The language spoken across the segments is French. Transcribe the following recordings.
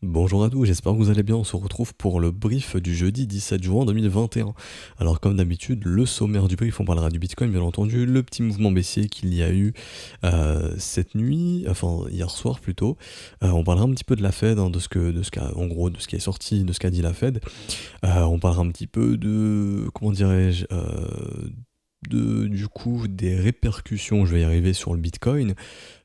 Bonjour à tous, j'espère que vous allez bien. On se retrouve pour le brief du jeudi 17 juin 2021. Alors comme d'habitude, le sommaire du brief, on parlera du Bitcoin bien entendu, le petit mouvement baissier qu'il y a eu cette nuit, enfin hier soir plutôt. On parlera un petit peu de la Fed, hein, en gros de ce qui est sorti, de ce qu'a dit la Fed. On parlera un petit peu de, comment dirais-je, du coup des répercussions, je vais y arriver, sur le Bitcoin,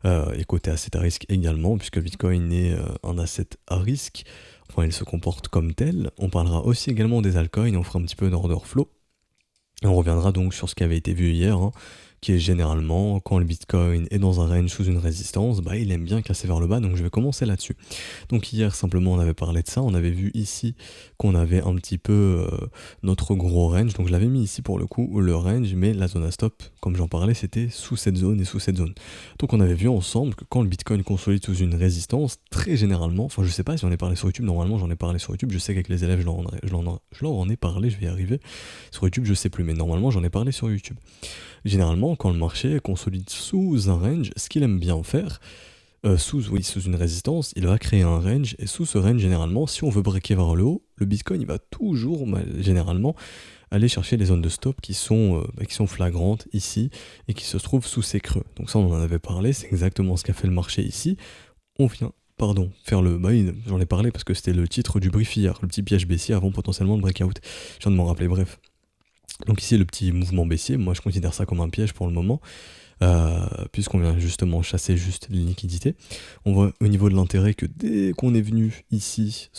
et côté asset à risque également, puisque le Bitcoin est un asset à risque, enfin il se comporte comme tel. On parlera aussi également des altcoins, on fera un petit peu d'order flow, et on reviendra donc sur ce qui avait été vu hier, hein, qui est généralement, quand le Bitcoin est dans un range sous une résistance, bah, il aime bien casser vers le bas, donc je vais commencer là-dessus. Donc hier, simplement, on avait parlé de ça, on avait vu ici qu'on avait un petit peu notre gros range, donc je l'avais mis ici pour le coup, le range, mais la zone à stop, comme j'en parlais, c'était sous cette zone et sous cette zone. Donc on avait vu ensemble que quand le Bitcoin consolide sous une résistance, très généralement, enfin je sais pas si j'en ai parlé sur YouTube, normalement j'en ai parlé sur YouTube, je sais qu'avec les élèves je leur en ai parlé, je vais y arriver. Sur YouTube je sais plus, mais normalement j'en ai parlé sur YouTube. Généralement, quand le marché consolide sous un range, ce qu'il aime bien faire, sous une résistance, il va créer un range, et sous ce range, généralement, si on veut breaker vers le haut, le Bitcoin il va toujours, généralement, aller chercher les zones de stop qui sont flagrantes ici, et qui se trouvent sous ces creux. Donc ça, on en avait parlé, c'est exactement ce qu'a fait le marché ici. On vient, pardon, faire le... Bah oui, j'en ai parlé parce que c'était le titre du brief hier, le petit piège baissier avant potentiellement le breakout. Je viens de m'en rappeler, bref. Donc ici, le petit mouvement baissier, moi je considère ça comme un piège pour le moment, puisqu'on vient justement chasser juste les liquidités. On voit au niveau de l'intérêt que dès qu'on est venu ici,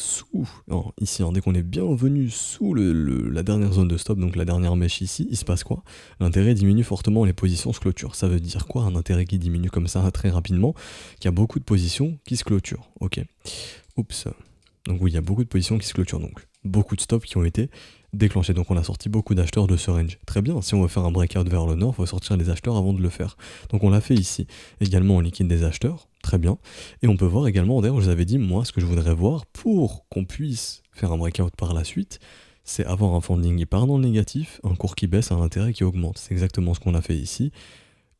dès qu'on est bien venu sous la dernière zone de stop, donc la dernière mèche ici, il se passe quoi? L'intérêt diminue fortement, les positions se clôturent. Ça veut dire quoi, un intérêt qui diminue comme ça très rapidement? Qu'il y a beaucoup de positions qui se clôturent, ok. Oups. Donc oui, il y a beaucoup de positions qui se clôturent, donc beaucoup de stops qui ont été déclenchés. Donc on a sorti beaucoup d'acheteurs de ce range. Très bien, si on veut faire un breakout vers le nord, il faut sortir les acheteurs avant de le faire. Donc on l'a fait ici. Également on liquide des acheteurs, très bien. Et on peut voir également, d'ailleurs je vous avais dit, moi ce que je voudrais voir pour qu'on puisse faire un breakout par la suite, c'est avoir un funding qui part dans le négatif, un cours qui baisse, un intérêt qui augmente. C'est exactement ce qu'on a fait ici.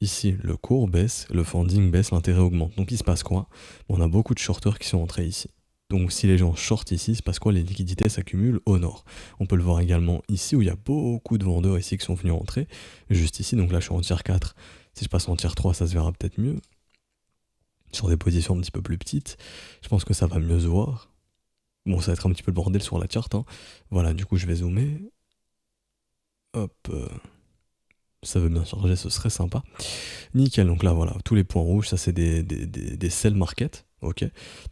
Ici, le cours baisse, le funding baisse, l'intérêt augmente. Donc il se passe quoi? On a beaucoup de shorters qui sont entrés ici. Donc si les gens shortent ici, c'est parce quoi? Les liquidités s'accumulent au nord. On peut le voir également ici où il y a beaucoup de vendeurs ici qui sont venus entrer. Juste ici, donc là je suis en tier 4. Si je passe en tier 3, ça se verra peut-être mieux. Sur des positions un petit peu plus petites, je pense que ça va mieux se voir. Bon, ça va être un petit peu le bordel sur la charte, hein. Voilà, du coup je vais zoomer. Hop, ça veut bien charger, ce serait sympa. Nickel, donc là voilà, tous les points rouges, ça c'est des sell market, ok.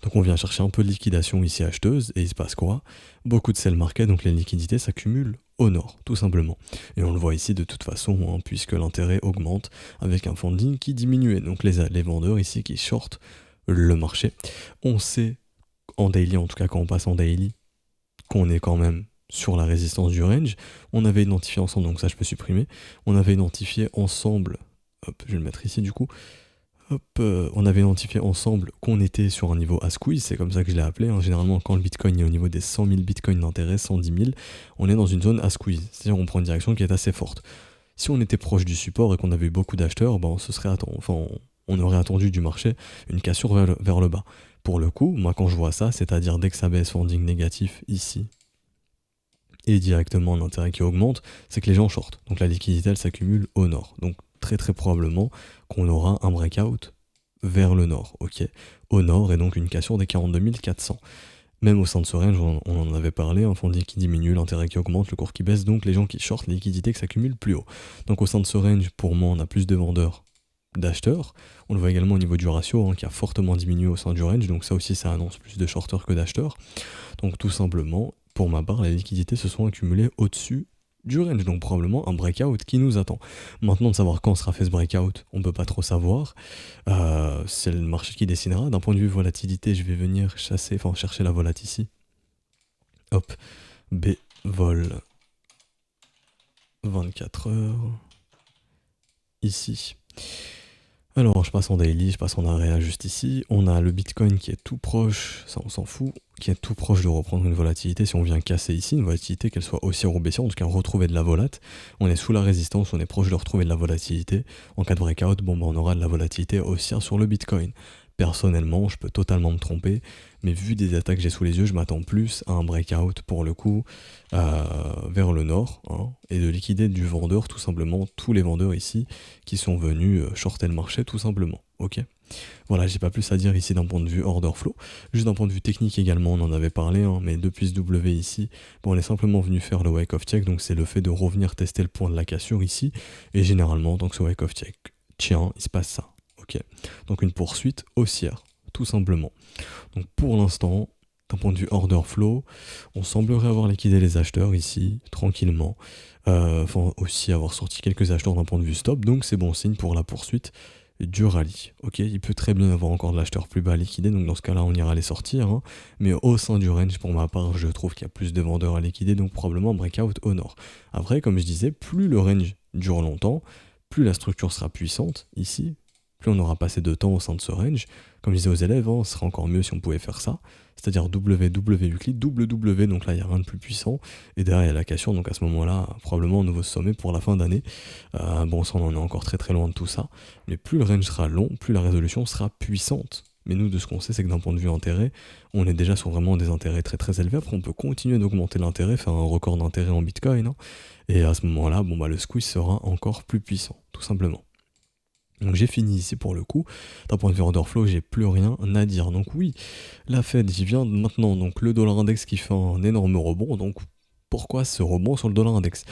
Donc on vient chercher un peu de liquidation ici acheteuse, et il se passe quoi? Beaucoup de sell market, donc les liquidités s'accumulent au nord, tout simplement. Et on le voit ici de toute façon, hein, puisque l'intérêt augmente avec un funding qui diminuait. Donc les vendeurs ici qui shortent le marché. On sait, en daily, en tout cas quand on passe en daily, qu'on est quand même sur la résistance du range. On avait identifié ensemble, donc ça je peux supprimer, on avait identifié ensemble, hop, je vais le mettre ici du coup, hop, on avait identifié ensemble qu'on était sur un niveau à squeeze, c'est comme ça que je l'ai appelé, hein. Généralement quand le bitcoin est au niveau des 100 000 bitcoins d'intérêt, 110 000, on est dans une zone à squeeze, c'est-à-dire on prend une direction qui est assez forte. Si on était proche du support et qu'on avait eu beaucoup d'acheteurs, ben on aurait attendu du marché une cassure vers le bas. Pour le coup, moi quand je vois ça, c'est-à-dire dès que ça baisse funding négatif ici, et directement l'intérêt qui augmente, c'est que les gens shortent. Donc la liquidité, elle s'accumule au nord. Donc très très probablement qu'on aura un breakout vers le nord, ok. Au nord, et donc une cassure des 42 400. Même au sein de ce range, on en avait parlé, un funding qui diminue, l'intérêt qui augmente, le cours qui baisse, donc les gens qui shortent, les liquidités qui s'accumulent plus haut. Donc au sein de ce range, pour moi, on a plus de vendeurs d'acheteurs. On le voit également au niveau du ratio, hein, qui a fortement diminué au sein du range, donc ça aussi ça annonce plus de shorters que d'acheteurs. Donc tout simplement, pour ma part, les liquidités se sont accumulées au-dessus du range, donc probablement un breakout qui nous attend. Maintenant, de savoir quand sera fait ce breakout, on peut pas trop savoir. C'est le marché qui décidera. D'un point de vue volatilité, je vais venir chercher la volat ici. Hop, B vol 24 heures ici. Alors, je passe en daily, je passe en area juste ici. On a le Bitcoin qui est tout proche, ça on s'en fout, qui est tout proche de reprendre une volatilité. Si on vient casser ici, une volatilité, qu'elle soit haussière ou baissière, en tout cas retrouver de la volate. On est sous la résistance, on est proche de retrouver de la volatilité. En cas de breakout, on aura de la volatilité haussière sur le Bitcoin. Personnellement, je peux totalement me tromper, mais vu des attaques que j'ai sous les yeux, je m'attends plus à un breakout pour le coup vers le nord, hein, et de liquider du vendeur tout simplement, tous les vendeurs ici qui sont venus shorter le marché tout simplement, ok. Voilà, j'ai pas plus à dire ici d'un point de vue order flow, juste d'un point de vue technique également, on en avait parlé, hein, mais depuis ce W ici, bon, on est simplement venu faire le wake of check, donc c'est le fait de revenir tester le point de la cassure ici, et généralement, donc ce wake of check, tiens, il se passe ça. Ok, donc une poursuite haussière, tout simplement. Donc pour l'instant, d'un point de vue order flow, on semblerait avoir liquidé les acheteurs ici, tranquillement. Enfin aussi avoir sorti quelques acheteurs d'un point de vue stop, donc c'est bon signe pour la poursuite du rallye. Ok, il peut très bien y avoir encore de l'acheteur plus bas à liquider, donc dans ce cas-là on ira les sortir, hein. Mais au sein du range, pour ma part, je trouve qu'il y a plus de vendeurs à liquider, donc probablement breakout au nord. Après, comme je disais, plus le range dure longtemps, plus la structure sera puissante ici, plus on aura passé de temps au sein de ce range. Comme je disais aux élèves, hein, ce serait encore mieux si on pouvait faire ça. C'est-à-dire W Euclid, W, donc là il n'y a rien de plus puissant. Et derrière il y a la cassure, donc à ce moment-là, probablement un nouveau sommet pour la fin d'année. Bon, ça on en est encore très très loin de tout ça. Mais plus le range sera long, plus la résolution sera puissante. Mais nous, de ce qu'on sait, c'est que d'un point de vue intérêt, on est déjà sur vraiment des intérêts très très élevés. Après, on peut continuer d'augmenter l'intérêt, faire un record d'intérêt en Bitcoin, hein. Et à ce moment-là, bon, bah, le squeeze sera encore plus puissant, tout simplement. Donc j'ai fini ici pour le coup. D'un point de vue order flow, j'ai plus rien à dire. Donc oui, la Fed j'y vient maintenant. Donc le dollar index qui fait un énorme rebond. Donc pourquoi ce rebond sur le dollar index?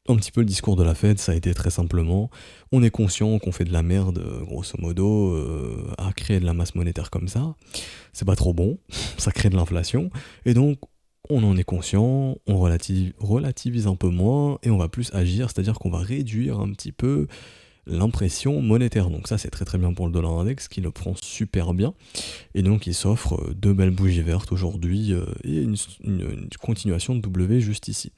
Un petit peu le discours de la Fed, ça a été très simplement, on est conscient qu'on fait de la merde, grosso modo, à créer de la masse monétaire comme ça. C'est pas trop bon, ça crée de l'inflation. Et donc on en est conscient, on relativise un peu moins et on va plus agir, c'est-à-dire qu'on va réduire un petit peu l'impression monétaire. Donc ça c'est très très bien pour le dollar index qui le prend super bien. Et donc il s'offre deux belles bougies vertes aujourd'hui et une continuation de W juste ici.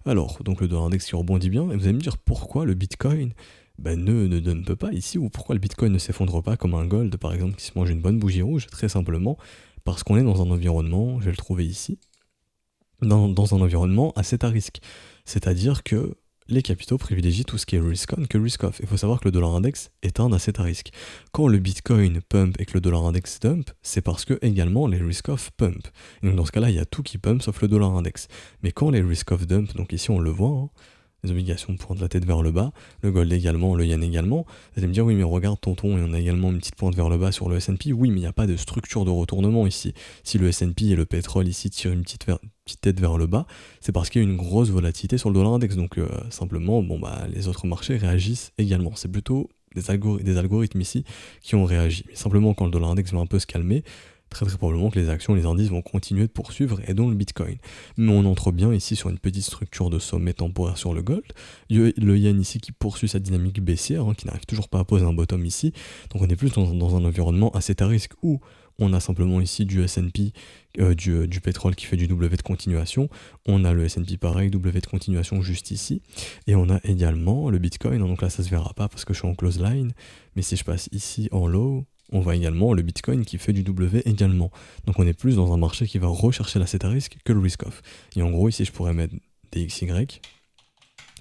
Alors, donc le dollar index qui rebondit bien, et vous allez me dire pourquoi le Bitcoin ne peut pas ici, ou pourquoi le Bitcoin ne s'effondre pas comme un gold par exemple qui se mange une bonne bougie rouge. Très simplement parce qu'on est dans un environnement, je vais le trouver ici, dans un environnement assez à risque. C'est-à-dire que les capitaux privilégient tout ce qui est risk-on que risk-off. Il faut savoir que le dollar index est un asset à risque. Quand le Bitcoin pump et que le dollar index dump, c'est parce que également les risk-off pump. Et donc dans ce cas-là, il y a tout qui pump sauf le dollar index. Mais quand les risk-off dump, donc ici on le voit, hein, les obligations pointent la tête vers le bas, le gold également, le yen également. Vous allez me dire, oui, mais regarde tonton, et on a également une petite pointe vers le bas sur le S&P. Oui, mais il n'y a pas de structure de retournement ici. Si le S&P et le pétrole ici tirent une petite tête vers le bas, c'est parce qu'il y a une grosse volatilité sur le dollar index. Donc simplement, bon, bah, les autres marchés réagissent également. C'est plutôt des algorithmes ici qui ont réagi. Mais simplement, quand le dollar index va un peu se calmer, très très probablement que les actions, les indices vont continuer de poursuivre, et donc le Bitcoin. Mais on entre bien ici sur une petite structure de sommet temporaire sur le gold. Le yen ici qui poursuit sa dynamique baissière, hein, qui n'arrive toujours pas à poser un bottom ici. Donc on est plus dans un environnement assez à risque où on a simplement ici du S&P, du pétrole qui fait du W de continuation. On a le S&P pareil, W de continuation juste ici. Et on a également le Bitcoin, hein, donc là ça se verra pas parce que je suis en close line. Mais si je passe ici en low, on voit également le Bitcoin qui fait du W également. Donc on est plus dans un marché qui va rechercher l'asset à risque que le risk-off. Et en gros ici je pourrais mettre des XY,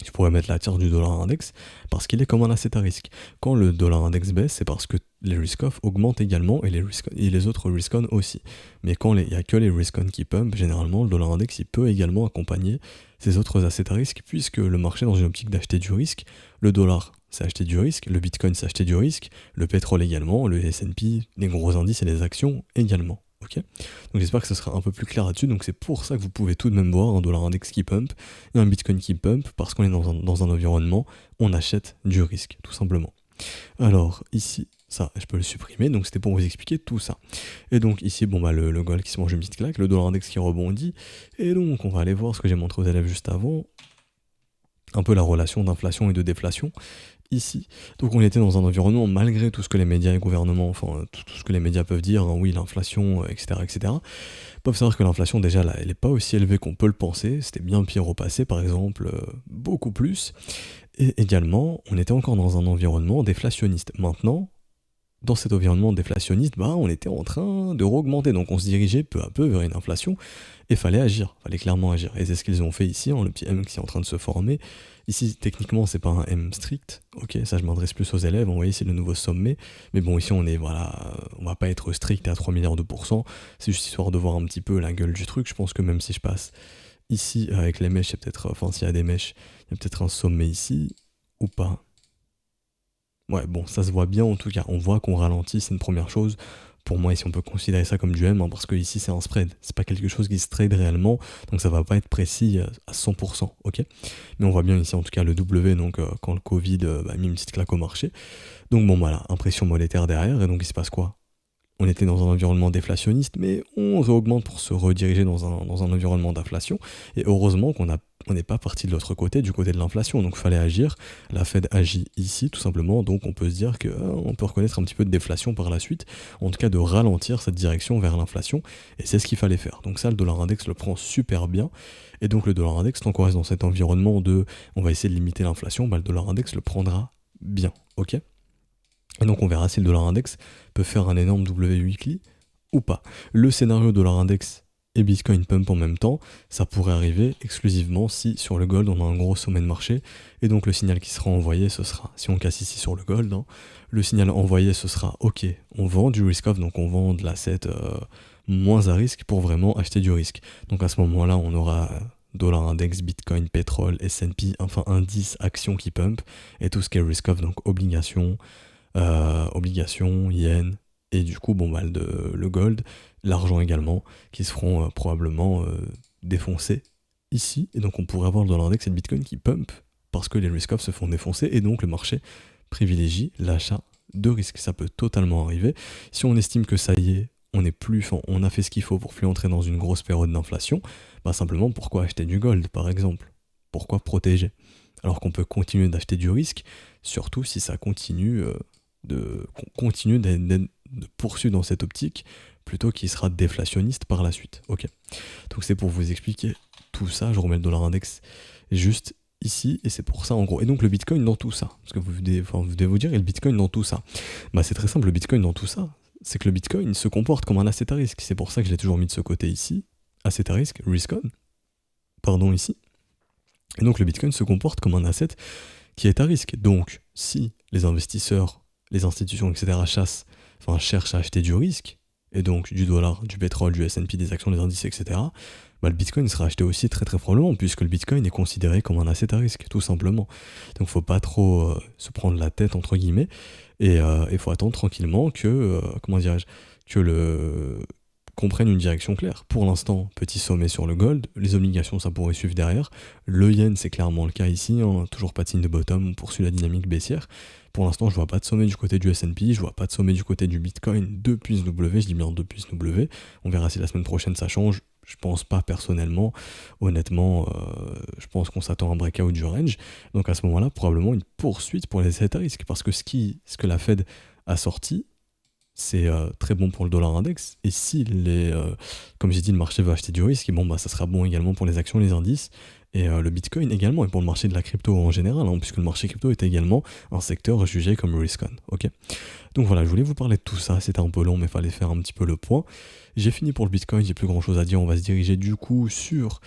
je pourrais mettre la tire du dollar index parce qu'il est comme un asset à risque. Quand le dollar index baisse, c'est parce que les risk-off augmentent également et les autres risk-on aussi. Mais quand il n'y a que les risk-on qui pump, généralement le dollar index il peut également accompagner ces autres assets à risque puisque le marché dans une optique d'acheter du risque, le dollar c'est acheter du risque, le Bitcoin c'est acheter du risque, le pétrole également, le S&P, les gros indices et les actions également. Ok, donc j'espère que ce sera un peu plus clair là-dessus. Donc c'est pour ça que vous pouvez tout de même voir un dollar index qui pump et un Bitcoin qui pump parce qu'on est dans un environnement, on achète du risque tout simplement. Alors ici, ça je peux le supprimer, donc c'était pour vous expliquer tout ça. Et donc ici, bon bah le gold qui se mange une petite claque, le dollar index qui rebondit, et donc on va aller voir ce que j'ai montré aux élèves juste avant, un peu la relation d'inflation et de déflation. Ici. Donc on était dans un environnement, malgré tout ce que les médias et gouvernements, enfin tout ce que les médias peuvent dire, hein, oui l'inflation, etc., peuvent savoir que l'inflation déjà là, elle n'est pas aussi élevée qu'on peut le penser, c'était bien pire au passé par exemple, beaucoup plus, et également on était encore dans un environnement déflationniste. Maintenant, dans cet environnement déflationniste, on était en train de augmenter. Donc on se dirigeait peu à peu vers une inflation et fallait agir, fallait clairement agir. Et c'est ce qu'ils ont fait ici, le petit M qui est en train de se former. Ici, techniquement, c'est pas un M strict, ok, ça je m'adresse plus aux élèves, vous voyez, c'est le nouveau sommet. Mais bon, ici on est, on va pas être strict à 3 milliards de pourcents, c'est juste histoire de voir un petit peu la gueule du truc. Je pense que même si je passe ici avec les mèches, s'il y a des mèches, il y a peut-être un sommet ici, ou pas. Ouais, bon, ça se voit bien en tout cas. On voit qu'on ralentit, c'est une première chose. Pour moi, ici, on peut considérer ça comme du M, parce que ici, c'est un spread. C'est pas quelque chose qui se trade réellement, donc ça va pas être précis à 100%, ok. Mais on voit bien ici, en tout cas, le W, donc quand le Covid a mis une petite claque au marché. Donc bon, voilà, impression monétaire derrière, et donc il se passe quoi? On était dans un environnement déflationniste, mais on réaugmente pour se rediriger dans un environnement d'inflation. Et heureusement on n'est pas parti de l'autre côté, du côté de l'inflation. Donc il fallait agir. La Fed agit ici, tout simplement. Donc on peut se dire qu'on peut reconnaître un petit peu de déflation par la suite. En tout cas, de ralentir cette direction vers l'inflation. Et c'est ce qu'il fallait faire. Donc ça, le dollar index le prend super bien. Et donc le dollar index, tant qu'on reste dans cet environnement on va essayer de limiter l'inflation, le dollar index le prendra bien. Ok ? Et donc on verra si le dollar index peut faire un énorme W weekly ou pas. Le scénario dollar index et Bitcoin pump en même temps, ça pourrait arriver exclusivement si sur le gold on a un gros sommet de marché. Et donc le signal qui sera envoyé, ce sera, si on casse ici sur le gold, le signal envoyé ce sera ok, on vend du risk off, donc on vend de l'asset moins à risque pour vraiment acheter du risque. Donc à ce moment-là on aura dollar index, Bitcoin, pétrole, S&P, enfin indice, actions qui pump, et tout ce qui est risk off, donc obligations, yen, et du coup le gold, l'argent également, qui se feront probablement défoncer ici, et donc on pourrait avoir le dollar index et le bitcoin qui pump, parce que les risk-off se font défoncer, et donc le marché privilégie l'achat de risque. Ça peut totalement arriver. Si on estime que ça y est, on a fait ce qu'il faut pour plus entrer dans une grosse période d'inflation, simplement pourquoi acheter du gold par exemple? Pourquoi protéger? Alors qu'on peut continuer d'acheter du risque, surtout si ça continue de poursuivre dans cette optique plutôt qu'il sera déflationniste par la suite. Ok. Donc c'est pour vous expliquer tout ça. Je remets le dollar index juste ici, et c'est pour ça en gros. Et donc le Bitcoin dans tout ça, parce que vous devez vous dire, et le Bitcoin dans tout ça, c'est très simple. Le Bitcoin dans tout ça, c'est que le Bitcoin se comporte comme un asset à risque. C'est pour ça que je l'ai toujours mis de ce côté ici, asset à risque, risk on, pardon, ici. Et donc le Bitcoin se comporte comme un asset qui est à risque. Donc si les investisseurs, les institutions, etc. cherchent à acheter du risque, et donc du dollar, du pétrole, du S&P, des actions, des indices, etc., le Bitcoin sera acheté aussi très très probablement, puisque le Bitcoin est considéré comme un asset à risque, tout simplement. Donc faut pas trop se prendre la tête, entre guillemets, et il faut attendre tranquillement que qu'on prenne une direction claire. Pour l'instant, petit sommet sur le gold, les obligations ça pourrait suivre derrière. Le yen c'est clairement le cas ici, toujours pas de signe de bottom, on poursuit la dynamique baissière. Pour l'instant je vois pas de sommet du côté du S&P, je vois pas de sommet du côté du Bitcoin depuis W, je dis bien depuis W. On verra si la semaine prochaine ça change. Je pense pas personnellement, honnêtement, je pense qu'on s'attend à un breakout du range. Donc à ce moment-là, probablement une poursuite pour les assets à risque, parce que ce que la Fed a sorti, c'est très bon pour le dollar index. Et si comme j'ai dit, le marché veut acheter du risque, ça sera bon également pour les actions, les indices, et le Bitcoin également, et pour le marché de la crypto en général, puisque le marché crypto est également un secteur jugé comme risk on. Ok. Donc voilà, je voulais vous parler de tout ça, c'était un peu long mais il fallait faire un petit peu le point. J'ai fini pour le Bitcoin, j'ai plus grand chose à dire, on va se diriger du coup sur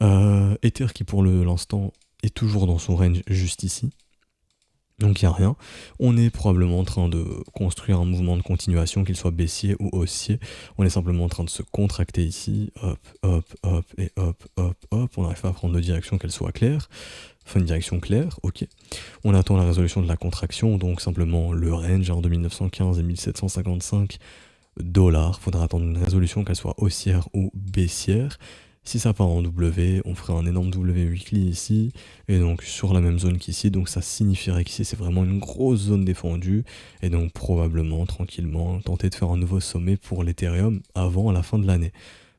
Ether qui pour l'instant est toujours dans son range juste ici. Donc il n'y a rien. On est probablement en train de construire un mouvement de continuation, qu'il soit baissier ou haussier. On est simplement en train de se contracter ici, hop, hop, hop, et hop, hop, hop. On n'arrive pas à prendre de direction qu'elle soit claire. Enfin une direction claire, ok. On attend la résolution de la contraction, donc simplement le range entre 1915 et 1755 $. Faudra attendre une résolution qu'elle soit haussière ou baissière. Si ça part en W, on ferait un énorme W weekly ici, et donc sur la même zone qu'ici, donc ça signifierait qu'ici c'est vraiment une grosse zone défendue, et donc probablement, tranquillement, tenter de faire un nouveau sommet pour l'Ethereum avant la fin de l'année.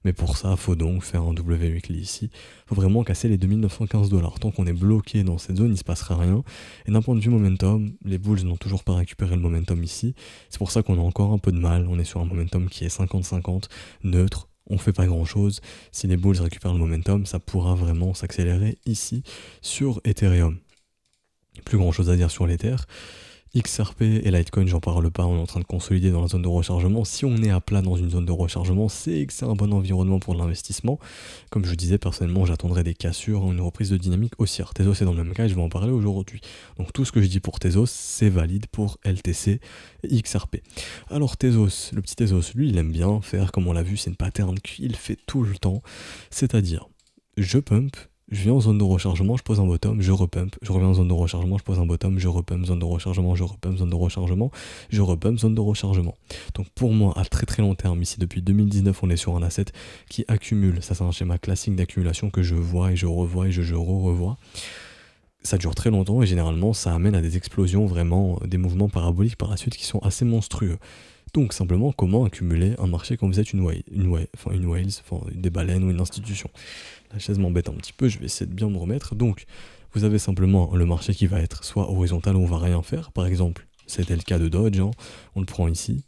Mais pour ça, il faut donc faire un W weekly ici. Il faut vraiment casser les 2915 $. Tant qu'on est bloqué dans cette zone, il ne se passera rien. Et d'un point de vue momentum, les bulls n'ont toujours pas récupéré le momentum ici. C'est pour ça qu'on a encore un peu de mal. On est sur un momentum qui est 50-50, neutre. On fait pas grand chose. Si les bulls récupèrent le momentum, ça pourra vraiment s'accélérer ici sur Ethereum. Plus grand chose à dire sur l'Ether. XRP et Litecoin, j'en parle pas, on est en train de consolider dans la zone de rechargement. Si on est à plat dans une zone de rechargement, c'est que c'est un bon environnement pour l'investissement. Comme je disais, personnellement, j'attendrai des cassures, une reprise de dynamique haussière. Tezos est dans le même cas et je vais en parler aujourd'hui. Donc tout ce que je dis pour Tezos, c'est valide pour LTC et XRP. Alors Tezos, le petit Tezos, lui, il aime bien faire, comme on l'a vu, c'est une pattern qu'il fait tout le temps. C'est-à-dire, je pump, je viens en zone de rechargement, je pose un bottom, je repump, je reviens en zone de rechargement, je pose un bottom, je repump, zone de rechargement, je repump, zone de rechargement, je repump, zone de rechargement. Donc pour moi, à très très long terme, ici depuis 2019, on est sur un asset qui accumule. Ça, c'est un schéma classique d'accumulation que je vois et je revois et je revois. Ça dure très longtemps et généralement, ça amène à des explosions, vraiment, des mouvements paraboliques par la suite qui sont assez monstrueux. Donc simplement, comment accumuler un marché quand vous êtes une whale, des baleines ou une institution. La chaise m'embête un petit peu, je vais essayer de bien me remettre. Donc, vous avez simplement le marché qui va être soit horizontal où on va rien faire. Par exemple, c'était le cas de Dodge, hein, on le prend ici.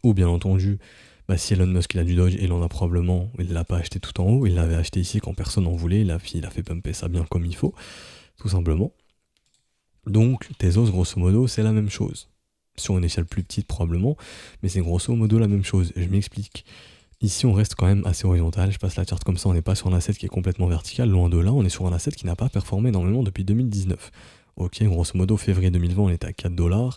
Ou bien entendu, si Elon Musk il a du Dodge, il en a probablement, il ne l'a pas acheté tout en haut, il l'avait acheté ici quand personne n'en voulait, il a fait pumper ça bien comme il faut, tout simplement. Donc, Tezos, grosso modo, c'est la même chose. Sur une échelle plus petite probablement, mais c'est grosso modo la même chose. Je m'explique. Ici, on reste quand même assez horizontal. Je passe la charte comme ça, on n'est pas sur un asset qui est complètement vertical. Loin de là, on est sur un asset qui n'a pas performé énormément depuis 2019. Ok, grosso modo, février 2020, on était à 4$.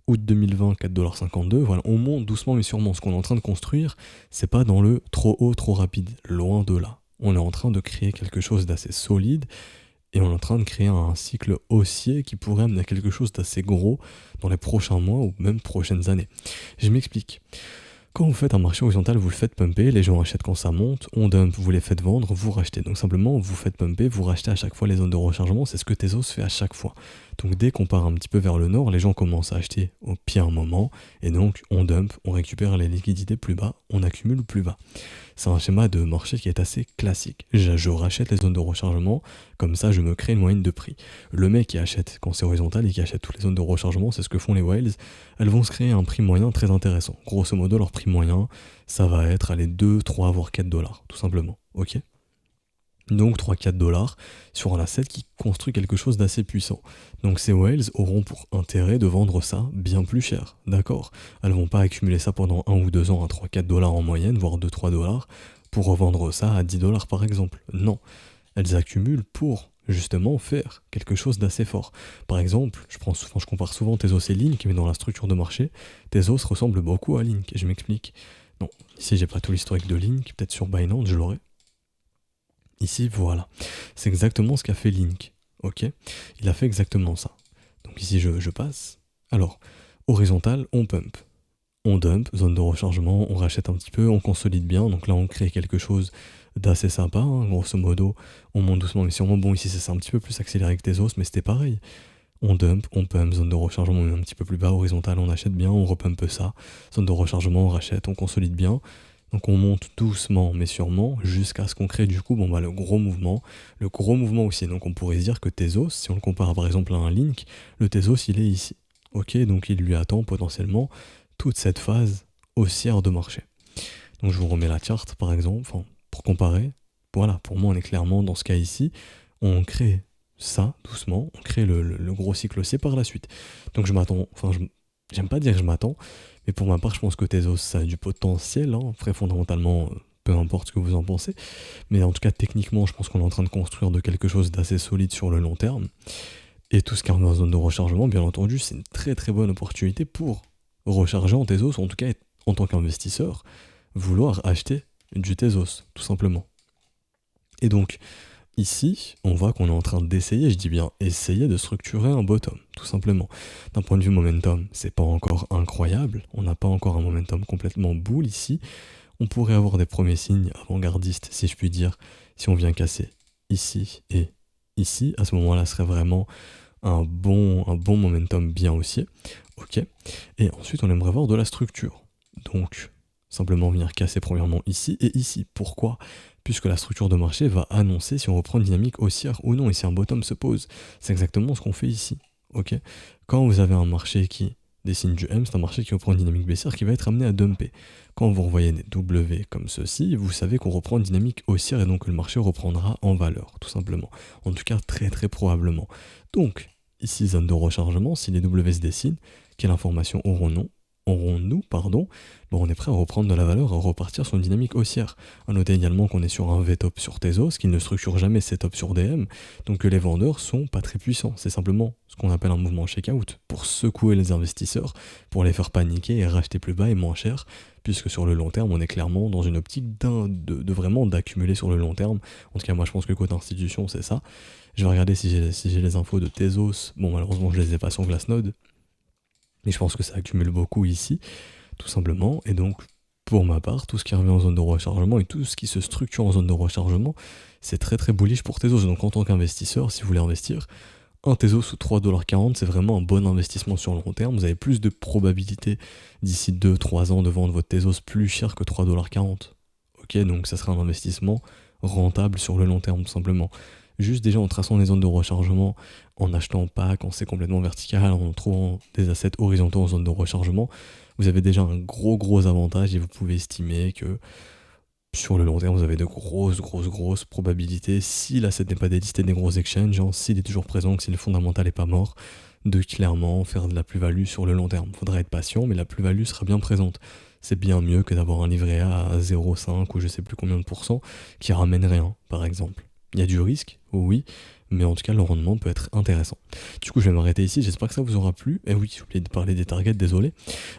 Août 2020, 4,52$. Voilà, on monte doucement mais sûrement. Ce qu'on est en train de construire, c'est pas dans le trop haut, trop rapide. Loin de là. On est en train de créer quelque chose d'assez solide et on est en train de créer un cycle haussier qui pourrait amener à quelque chose d'assez gros dans les prochains mois ou même prochaines années. Je m'explique. Quand vous faites un marché horizontal, vous le faites pumper, les gens achètent quand ça monte, on dump, vous les faites vendre, vous rachetez. Donc simplement, vous faites pumper, vous rachetez à chaque fois les zones de rechargement, c'est ce que Tezos fait à chaque fois. Donc dès qu'on part un petit peu vers le nord, les gens commencent à acheter au pire moment, et donc on dump, on récupère les liquidités plus bas, on accumule plus bas. C'est un schéma de marché qui est assez classique. Je rachète les zones de rechargement, comme ça je me crée une moyenne de prix. Le mec qui achète quand c'est horizontal et qui achète toutes les zones de rechargement, c'est ce que font les whales, elles vont se créer un prix moyen très intéressant. Grosso modo, leur prix moyen, ça va être les 2, 3, voire 4$, tout simplement. Ok ? Donc 3-4$ sur un asset qui construit quelque chose d'assez puissant. Donc ces whales auront pour intérêt de vendre ça bien plus cher, d'accord ? Elles vont pas accumuler ça pendant 1 ou 2 ans à 3-4$ en moyenne, voire 2-3$, pour revendre ça à 10$ par exemple. Non, elles accumulent pour justement faire quelque chose d'assez fort. Par exemple, je compare souvent Tezos et Link, mais dans la structure de marché, Tezos ressemble beaucoup à Link, et je m'explique. Non, ici j'ai pas tout l'historique de Link, peut-être sur Binance je l'aurai. Ici, voilà. C'est exactement ce qu'a fait Link. Ok ? Il a fait exactement ça. Donc ici, je passe. Alors, horizontal, on pump. On dump, zone de rechargement, on rachète un petit peu, on consolide bien. Donc là, on crée quelque chose d'assez sympa. Hein. Grosso modo, on monte doucement, mais sûrement. Bon, ici, c'est un petit peu plus accéléré que Tezos, mais c'était pareil. On dump, on pump, zone de rechargement, on met un petit peu plus bas. Horizontal, on achète bien, on repumpe ça. Zone de rechargement, on rachète, on consolide bien. Donc on monte doucement mais sûrement jusqu'à ce qu'on crée du coup le gros mouvement aussi. Donc on pourrait se dire que Tezos, si on le compare par exemple à un Link, le Tezos il est ici. Ok, donc il lui attend potentiellement toute cette phase haussière de marché. Donc je vous remets la charte par exemple, pour comparer. Voilà, pour moi on est clairement dans ce cas ici, on crée ça doucement, on crée le gros cycle haussier par la suite. Donc j'aime pas dire que je m'attends, mais pour ma part, je pense que Tezos, ça a du potentiel. Hein. Après, fondamentalement, peu importe ce que vous en pensez. Mais en tout cas, techniquement, je pense qu'on est en train de construire de quelque chose d'assez solide sur le long terme. Et tout ce qui est en zone de rechargement, bien entendu, c'est une très très bonne opportunité pour recharger en Tezos, ou en tout cas, en tant qu'investisseur, vouloir acheter du Tezos, tout simplement. Et donc, ici, on voit qu'on est en train d'essayer, je dis bien essayer de structurer un bottom, tout simplement. D'un point de vue momentum, c'est pas encore incroyable, on n'a pas encore un momentum complètement bull ici. On pourrait avoir des premiers signes avant-gardistes, si je puis dire, si on vient casser ici et ici. À ce moment-là, ce serait vraiment un bon momentum bien haussier. Ok. Et ensuite, on aimerait voir de la structure. Donc, simplement venir casser premièrement ici et ici. Pourquoi ? Puisque la structure de marché va annoncer si on reprend une dynamique haussière ou non, et si un bottom se pose. C'est exactement ce qu'on fait ici. Ok ? Quand vous avez un marché qui dessine du M, c'est un marché qui reprend une dynamique baissière qui va être amené à dumper. Quand vous revoyez des W comme ceci, vous savez qu'on reprend une dynamique haussière et donc que le marché reprendra en valeur, tout simplement. En tout cas, très très probablement. Donc, ici zone de rechargement, si les W se dessinent, quelle information aurons-nous, pardon, bon, on est prêt à reprendre de la valeur et à repartir sur une dynamique haussière. À noter également qu'on est sur un V-top sur Tezos, qui ne structure jamais ses tops sur DM, donc que les vendeurs sont pas très puissants. C'est simplement ce qu'on appelle un mouvement shakeout, pour secouer les investisseurs, pour les faire paniquer et racheter plus bas et moins cher, puisque sur le long terme, on est clairement dans une optique de vraiment d'accumuler sur le long terme. En tout cas, moi je pense que côté institution, c'est ça. Je vais regarder si j'ai les infos de Tezos. Bon, malheureusement, je les ai pas sur Glassnode. Mais je pense que ça accumule beaucoup ici, tout simplement. Et donc, pour ma part, tout ce qui revient en zone de rechargement et tout ce qui se structure en zone de rechargement, c'est très très bullish pour Tezos. Donc, en tant qu'investisseur, si vous voulez investir, un Tezos sous 3,40$, c'est vraiment un bon investissement sur le long terme. Vous avez plus de probabilité d'ici 2-3 ans de vendre votre Tezos plus cher que 3,40$. Ok, donc ça sera un investissement rentable sur le long terme, tout simplement. Juste déjà en traçant des zones de rechargement, en achetant pas quand c'est complètement vertical, en trouvant des assets horizontaux en zone de rechargement, vous avez déjà un gros avantage et vous pouvez estimer que sur le long terme, vous avez de grosses probabilités, si l'asset n'est pas délisté des gros exchanges, hein, s'il est toujours présent, que si le fondamental n'est pas mort, de clairement faire de la plus-value sur le long terme. Faudra être patient, mais la plus-value sera bien présente. C'est bien mieux que d'avoir un livret A à 0,5 ou je sais plus combien de pourcents qui ramène rien, par exemple. Il y a du risque, oui, mais en tout cas le rendement peut être intéressant. Du coup je vais m'arrêter ici, j'espère que ça vous aura plu. Et oui, j'ai oublié de parler des targets, désolé.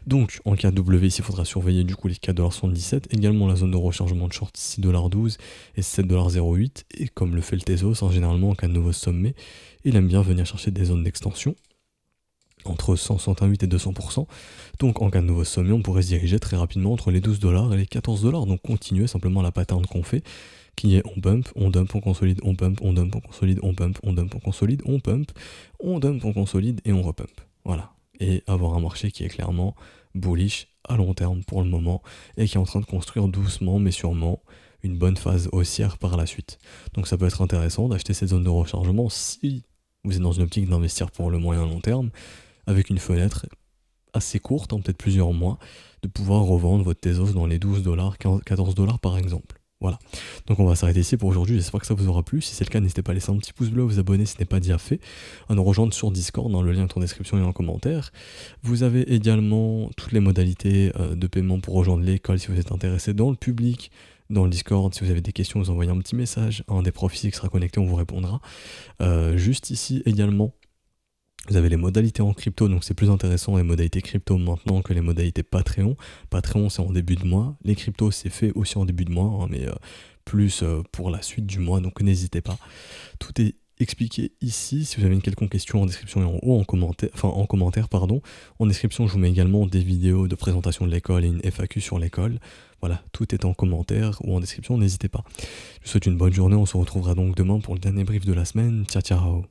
Donc en cas de W ici, il faudra surveiller du coup les 4,77$, également la zone de rechargement de short 6,12$ et 7,08$, et comme le fait le Tezos, hein, généralement en cas de nouveau sommet, il aime bien venir chercher des zones d'extension entre 168 et 200%. Donc en cas de nouveau sommet, on pourrait se diriger très rapidement entre les 12$ et les 14$. Donc continuer simplement la pattern qu'on fait, qui est on dump, on consolide, on pump, on dump, on consolide, on pump, on dump, on consolide, on pump, on dump, on consolide et on repump. Voilà. Et avoir un marché qui est clairement bullish à long terme pour le moment et qui est en train de construire doucement mais sûrement une bonne phase haussière par la suite. Donc ça peut être intéressant d'acheter cette zone de rechargement si vous êtes dans une optique d'investir pour le moyen long terme, avec une fenêtre assez courte, en peut-être plusieurs mois, de pouvoir revendre votre Tezos dans les 12$, 14$ par exemple. Voilà. Donc on va s'arrêter ici pour aujourd'hui, j'espère que ça vous aura plu. Si c'est le cas, n'hésitez pas à laisser un petit pouce bleu, à vous abonner si ce n'est pas déjà fait, à nous rejoindre sur Discord, dans le lien est en description et en commentaire. Vous avez également toutes les modalités de paiement pour rejoindre l'école si vous êtes intéressé dans le public, dans le Discord. Si vous avez des questions, vous envoyez un petit message, un des profs ici qui sera connecté, on vous répondra. Juste ici également, vous avez les modalités en crypto, donc c'est plus intéressant les modalités crypto maintenant que les modalités Patreon. Patreon c'est en début de mois, les cryptos c'est fait aussi en début de mois, hein, mais plus pour la suite du mois, donc n'hésitez pas. Tout est expliqué ici. Si vous avez une quelconque question, en description et en haut, en commentaire, pardon. En description, je vous mets également des vidéos de présentation de l'école et une FAQ sur l'école. Voilà, tout est en commentaire ou en description, n'hésitez pas. Je vous souhaite une bonne journée, on se retrouvera donc demain pour le dernier brief de la semaine. Ciao ciao.